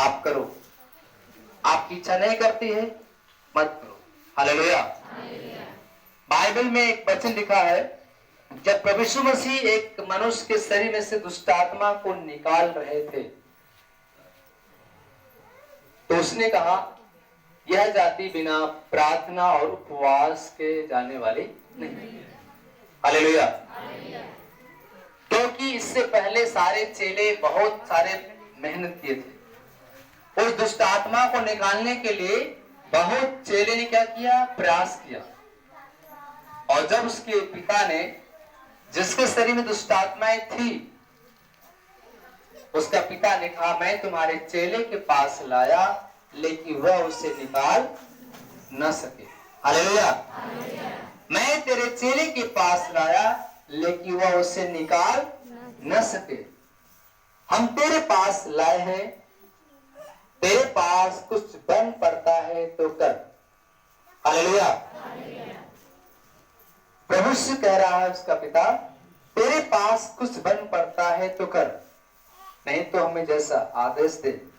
आप करो, आपकी इच्छा नहीं करती है मत करो। हालेलुया। बाइबल में एक वचन लिखा है, जब प्रभु यीशु मसीह एक मनुष्य के शरीर में से दुष्ट आत्मा को निकाल रहे थे तो उसने कहा, यह जाति बिना प्रार्थना और उपवास के जाने वाली नहीं। हालेलुया। क्योंकि इससे पहले सारे चेले बहुत सारे मेहनत किए थे उस दुष्ट आत्मा को निकालने के लिए। बहुत चेले ने क्या किया, प्रयास किया। और जब उसके पिता ने, जिसके शरीर में दुष्ट आत्माएं थी, उसका पिता ने कहा, मैं तुम्हारे चेले के पास लाया लेकिन वह उसे निकाल न सके। हालेलुया। मैं तेरे चेले के पास लाया लेकिन वह उसे निकाल न सके। हम तेरे पास लाए हैं, तेरे पास कुछ बन पड़ता है तो कर। हालेलुया। प्रभु से कह रहा है उसका पिता, तेरे पास कुछ बन पड़ता है तो कर, नहीं तो हमें जैसा आदेश दे।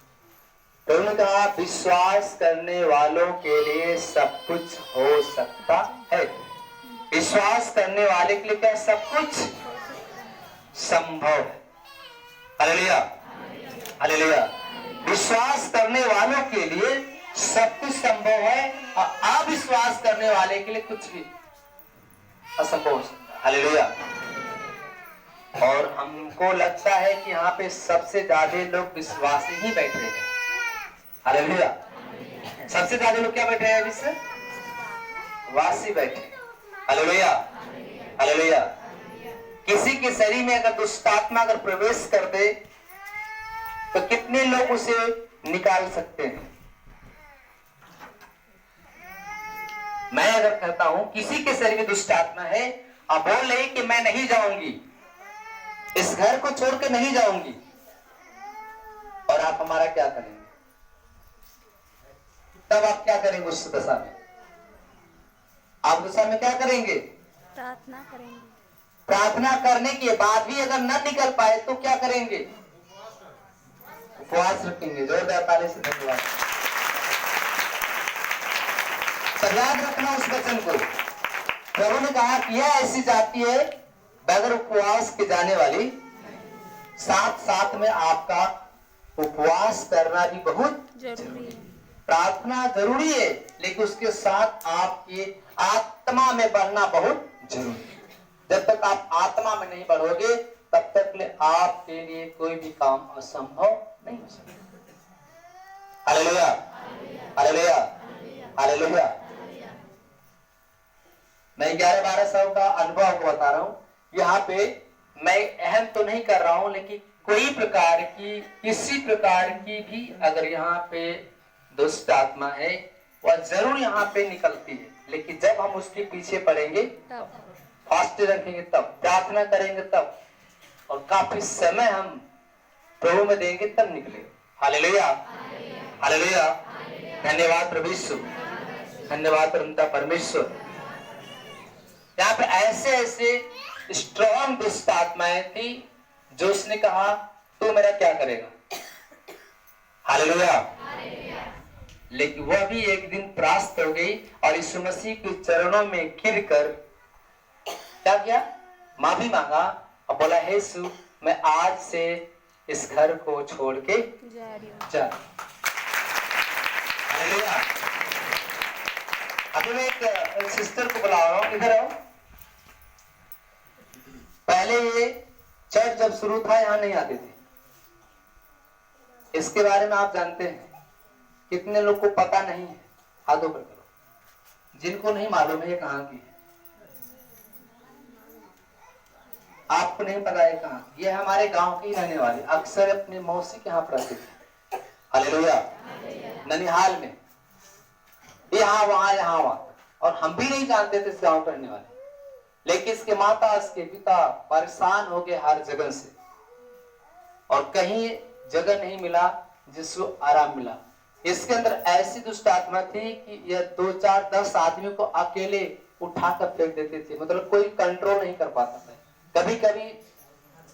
प्रभु ने कहा, विश्वास करने वालों के लिए सब कुछ हो सकता है। विश्वास करने वाले के लिए क्या सब कुछ संभव है। हालेलुया। हालेलुया। विश्वास करने वालों के लिए सब कुछ संभव है और अविश्वास करने वाले के लिए कुछ भी असंभव हो सकता है। हालेलुया। और हमको लगता है कि यहाँ पे सबसे ज्यादा लोग विश्वासी ही बैठे हैं। हालेलुया। सबसे ज्यादा लोग क्या बैठे हैं, विश्वासी बैठे। हालेलुया। हालेलुया। किसी के शरीर में अगर दुष्ट आत्मा अगर प्रवेश कर दे तो कितने लोग उसे निकाल सकते हैं। मैं अगर कहता हूं किसी के शरीर में दुष्ट आत्मा है, आप बोल रहे कि मैं नहीं जाऊंगी, इस घर को छोड़ के नहीं जाऊंगी, और आप हमारा क्या करेंगे? तब आप क्या करेंगे उस दशा में? आप दशा में क्या करेंगे? प्रार्थना करेंगे। प्रार्थना करने के बाद भी अगर न निकल पाए तो क्या करेंगे? उपवास रखेंगे। जोरदार ताली से धन्यवाद। याद रखना उस वचन को। प्रभु ने कहा कि यह ऐसी जाति है बगैर उपवास के जाने वाली। साथ साथ में आपका उपवास करना भी बहुत जरूरी है। प्रार्थना जरूरी है, लेकिन उसके साथ आपकी आत्मा में बढ़ना बहुत जरूरी है। जब तक आप आत्मा में नहीं बढ़ोगे तब तक आपके लिए कोई भी काम असंभव नहीं हो सकता। हालेलुया। हालेलुया। हालेलुया। मैं 11-12 साल का अनुभव को बता रहा हूं। यहाँ पे मैं अहम तो नहीं कर रहा हूं, लेकिन कोई प्रकार की, किसी प्रकार की भी अगर यहाँ पे दुष्ट आत्मा है वह जरूर यहाँ पे निकलती है। लेकिन जब हम उसके पीछे पड़ेंगे, फास्ट रखेंगे, तब प्रार्थना करेंगे, तब और काफी समय हम प्रभु में देंगे, तब निकलेगा। हालेलुया। हालेलुया। धन्यवाद प्रभु यीशु, धन्यवाद परमपिता परमेश्वर। यहाँ पे ऐसे ऐसे स्ट्रॉन्ग दुष्ट आत्माएं थी जो उसने कहा, तू मेरा क्या करेगा? हालेलुया। लेकिन वह भी एक दिन परास्त हो गई और यीशु मसीह के चरणों में गिरकर क्या किया? माफी मांगा और बोला, हे यीशु, मैं आज से इस घर को छोड़ के जा। हालेलुया। अभी मैं एक सिस्टर को बुला रहा हूं, इधर आओ। पहले ये चर्च जब शुरू था यहाँ नहीं आते थे। इसके बारे में आप जानते हैं? कितने लोग को पता नहीं है? हाथों पर करो जिनको नहीं मालूम है ये कहाँ की है। आपको नहीं पता है कहाँ? ये हमारे गांव की रहने वाली, अक्सर अपने मौसी के यहाँ पर रहती थी। हालेलुया। ननिहाल में, यहाँ वहां, और हम भी नहीं जानते थे इस गांव रहने वाले। लेकिन इसके माता, इसके पिता परेशान हो गए हर जगह से, और कहीं जगह नहीं मिला जिसको आराम मिला। इसके अंदर ऐसी दुष्ट आत्मा थी कि यह 2, 4, 10 आदमियों को अकेले उठाकर फेंक देते थे। मतलब कोई कंट्रोल नहीं कर पाता था। कभी कभी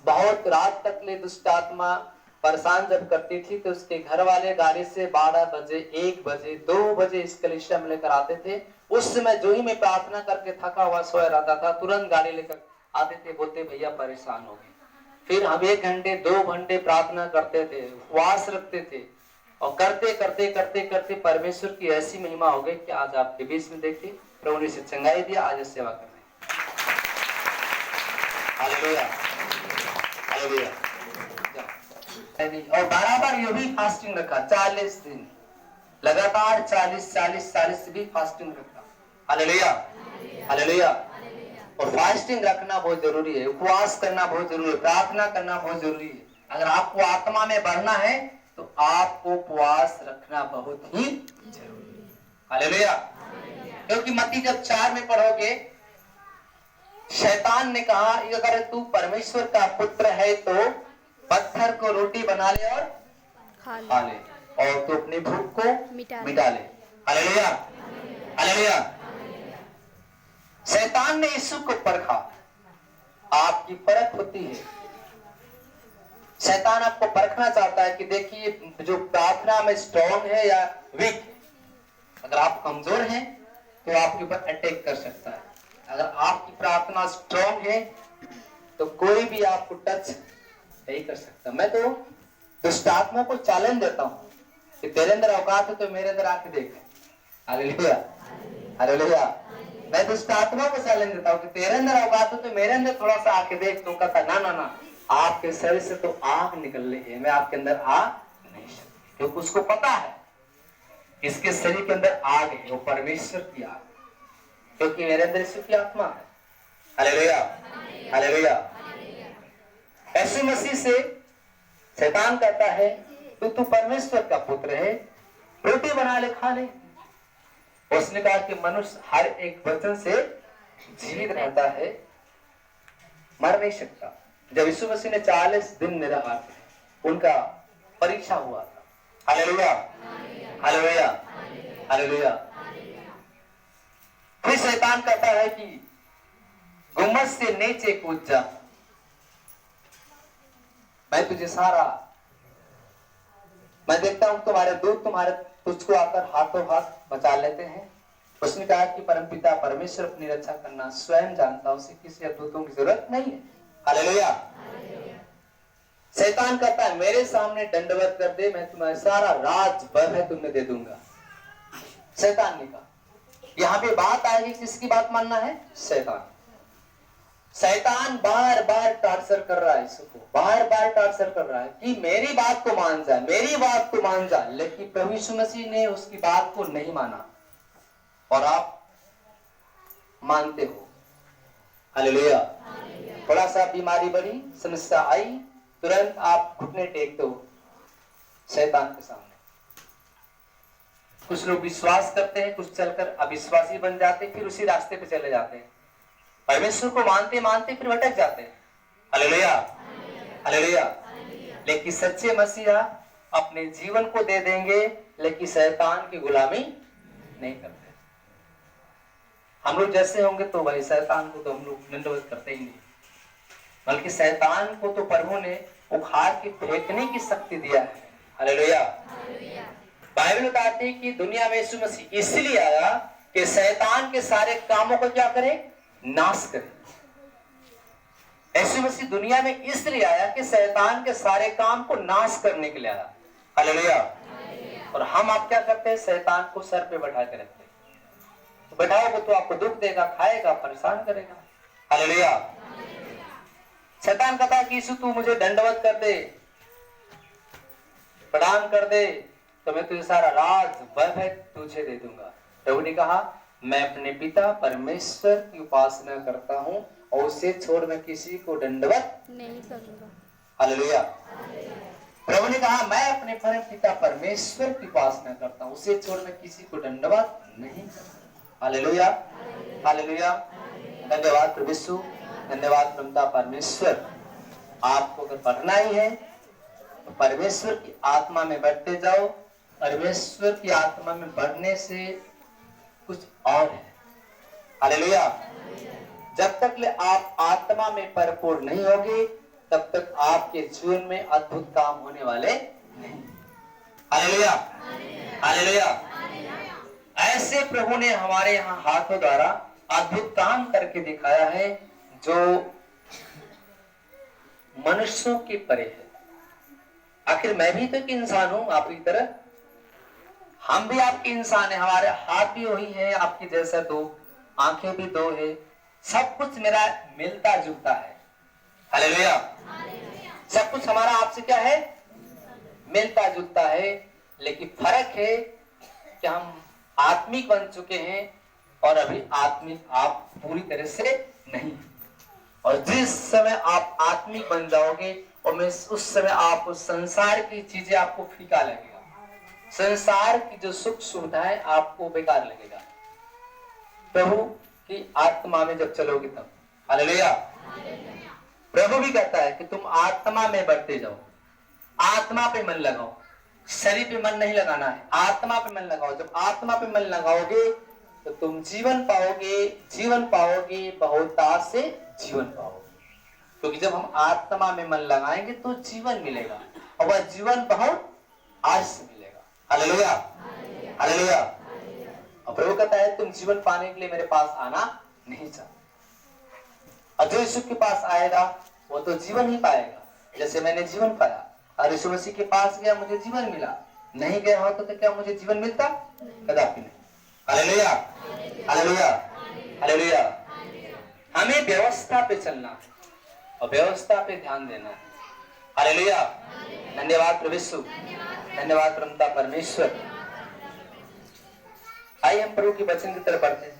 बहुत रात तक ले दुष्ट आत्मा परेशान जब करती थी तो उसके घर वाले गाड़ी से 12 बजे, 1 बजे, 2 बजे इस कलीसिया में लेकर आते थे। उस समय जो ही मैं प्रार्थना करके थका हुआ सोया रहता था, तुरंत गाड़ी लेकर आते थे, बोलते भैया परेशान हो गए। फिर हम 1 घंटे 2 घंटे प्रार्थना करते थे, उपवास रखते थे, और करते करते करते करते परमेश्वर की ऐसी महिमा हो गई कि आज आपके बीच में देखिए प्रभु ने इसे चंगाई दिया, आज सेवा कर रहे हैं। Hallelujah, hallelujah. और बराबर ये भी फास्टिंग रखा 40 दिन लगातार, 40 भी फास्टिंग रखा। Hallelujah, hallelujah. और फास्टिंग रखना बहुत जरूरी है, उपवास करना बहुत जरूरी है, प्रार्थना करना बहुत जरूरी है। अगर आपको आत्मा में बढ़ना है तो आपको उपवास रखना बहुत ही जरूरी है। हालेलुया। क्योंकि मत्ती जब 4 में पढ़ोगे, शैतान ने कहा अगर तू परमेश्वर का पुत्र है तो पत्थर को रोटी बना ले और खा ले, और तू अपनी भूख को मिटा ले। Hallelujah, hallelujah. शैतान ने यीशु को परखा, आपकी परख होती है। शैतान आपको परखना चाहता है कि देखिए जो प्रार्थना में स्ट्रॉन्ग है या वीक। अगर आप कमजोर हैं तो आपके ऊपर अटैक कर सकता है। अगर आपकी प्रार्थना स्ट्रॉन्ग है तो कोई भी आपको टच नहीं कर सकता। मैं तो दुष्ट आत्मा को चैलेंज देता हूं कि तेरे अंदर औकात है तो मेरे अंदर आके देख। Hallelujah, hallelujah. मैं दुष्ट आत्मा को चैलेंज देता हूं कि तेरे अंदर औकात है तो मेरे अंदर थोड़ा सा आके देख। तो कहता ना ना ना, आपके शरीर से तो आग निकल रही है, मैं आपके अंदर आ नहीं सकती। क्योंकि उसको पता है इसके शरीर के अंदर आग है, वो परमेश्वर की आग, क्योंकि मेरे अंदर यीशु की आत्मा है। Hallelujah, hallelujah. यीशु मसीह से शैतान कहता है तू परमेश्वर का पुत्र है, रोटी बना ले खा ले। उसने कहा कि मनुष्य हर एक वचन से जीवित रहता है, मर नहीं सकता। जब यीशु मसीह ने 40 दिन निराहार थे, उनका परीक्षा हुआ था। Hallelujah, hallelujah, hallelujah. फिर शैतान कहता है कि गुम्बद से नीचे कूद जा, मैं तुझे सारा, मैं देखता हूं तुम्हारे दूत तुम्हारे तुझको आकर हाथों हाथ बचा लेते हैं। उसने कहा कि परमपिता परमेश्वर अपनी रक्षा करना स्वयं जानता, उसे किसी दूतों की जरूरत नहीं है। हालेलुया। शैतान कहता है मेरे सामने दंडवत कर दे, मैं तुम्हारा सारा राज वैभव तुम्हें दे दूंगा। शैतान ने कहा। यहाँ पे बात आएगी किसकी बात मानना है? शैतान। शैतान बार बार टार्चर कर रहा है इसको, बार बार टार्चर कर रहा है कि मेरी बात को मान जा, मेरी बात को मान जा। लेकिन प्रभु यीशु मसीह ने उसकी बात को नहीं माना और आप मानते हो। हालेलुया। थोड़ा सा बीमारी बढ़ी, समस्या आई, तुरंत आप घुटने टेकते हो शैतान के सामने। कुछ लोग विश्वास करते हैं, कुछ चलकर अविश्वासी बन जाते, फिर उसी रास्ते पे चले जाते हैं। परमेश्वर को मानते मानते फिर भटक जाते हैं। Hallelujah, hallelujah. लेकिन सच्चे मसीहा अपने जीवन को दे देंगे, लेकिन शैतान की गुलामी नहीं करते। हम लोग जैसे होंगे तो भाई शैतान को तो हम लोग दंडवत करते ही नहीं, बल्कि शैतान को तो प्रभु ने उखाड़ के फेंकने की शक्ति दिया है। हालेलुया। बाइबल बताती है कि दुनिया में यीशु मसीह इसलिए आया कि शैतान के सारे कामों को क्या करे? नाश करे। यीशु मसीह दुनिया में इसलिए आया कि शैतान के सारे काम को नाश करने के लिए आया। हालेलुया। और हम आप क्या करते हैं? शैतान को सर पे बैठा के रखते हैं। तो बैठाओगे तो आपको दुख देगा, खाएगा, परेशान करेगा। हालेलुया। शैतान कहता है कि यीशु तू मुझे दंडवत कर दे, प्रणाम कर दे, तो मैं तुझे सारा राज वैभव तुझे दे दूंगा। प्रभु ने कहा मैं अपने पिता परमेश्वर की उपासना करता हूँ और उसे छोड़ मैं किसी को दंडवत नहीं करूंगा। हालेलुया। प्रभु ने कहा मैं अपने परम पिता परमेश्वर की उपासना करता हूँ, उसे छोड़ मैं किसी को दंडवत नहीं करता। Hallelujah, hallelujah. धन्यवाद प्रभु यीशु, धन्यवाद पिता परमेश्वर। आपको अगर पढ़ना ही है तो परमेश्वर की आत्मा में बढ़ते जाओ। परमेश्वर की आत्मा में बढ़ने से कुछ और है। हालेलुया। जब तक ले आप आत्मा में परिपूर्ण नहीं होगे तब तक आपके जीवन में अद्भुत काम होने वाले नहीं। Hallelujah, hallelujah. ऐसे प्रभु ने हमारे यहाँ हाथों द्वारा अद्भुत काम करके दिखाया है जो मनुष्यों के परे है। आखिर मैं भी तो एक इंसान हूं आपकी तरह, हम भी आपके इंसान हैं, हमारे हाथ भी वही है आपके जैसा, दो आंखें भी दो है, सब कुछ मेरा मिलता जुलता है। हालेलुया, सब कुछ हमारा आपसे क्या है, मिलता जुलता है। लेकिन फर्क है कि हम आत्मिक बन चुके हैं और अभी आत्मिक आप पूरी तरह से नहीं। और जिस समय आप आत्मिक बन जाओगे और मैं उस समय आपको संसार की चीजें आपको फीका लगेगा, संसार की जो सुख सुविधाएं आपको बेकार लगेगा। प्रभु की आत्मा में जब चलोगे तब। हालेलुया। प्रभु भी कहता है कि तुम आत्मा में बढ़ते जाओ, आत्मा पे मन लगाओ, शरीर पे मन नहीं लगाना है, आत्मा पे मन लगाओ। जब आत्मा पे मन लगाओगे तो तुम जीवन पाओगे, जीवन पाओगे, बहुता से जीवन पाओगे। क्योंकि जब हम आत्मा में मन लगाएंगे तो जीवन मिलेगा और वह जीवन बहुत आज से मिलेगा। Hallelujah, hallelujah. और प्रभु कहता है तुम जीवन पाने के लिए मेरे पास आना नहीं चाहते, और जो यीशु के पास आएगा वो तो जीवन ही पाएगा जैसे मैंने जीवन पाया। और यीशु मसीह के पास गया, मुझे जीवन मिला, नहीं गया होता तो क्या मुझे जीवन मिलता? कदापि नहीं। Hallelujah, hallelujah, hallelujah. हमें व्यवस्था पे चलना है और व्यवस्था पे ध्यान देना है। हालेलुया, धन्यवाद प्रभु यीशु, धन्यवाद परमपिता परमेश्वर। आइए हम प्रभु के वचन की तरफ बढ़ते हैं।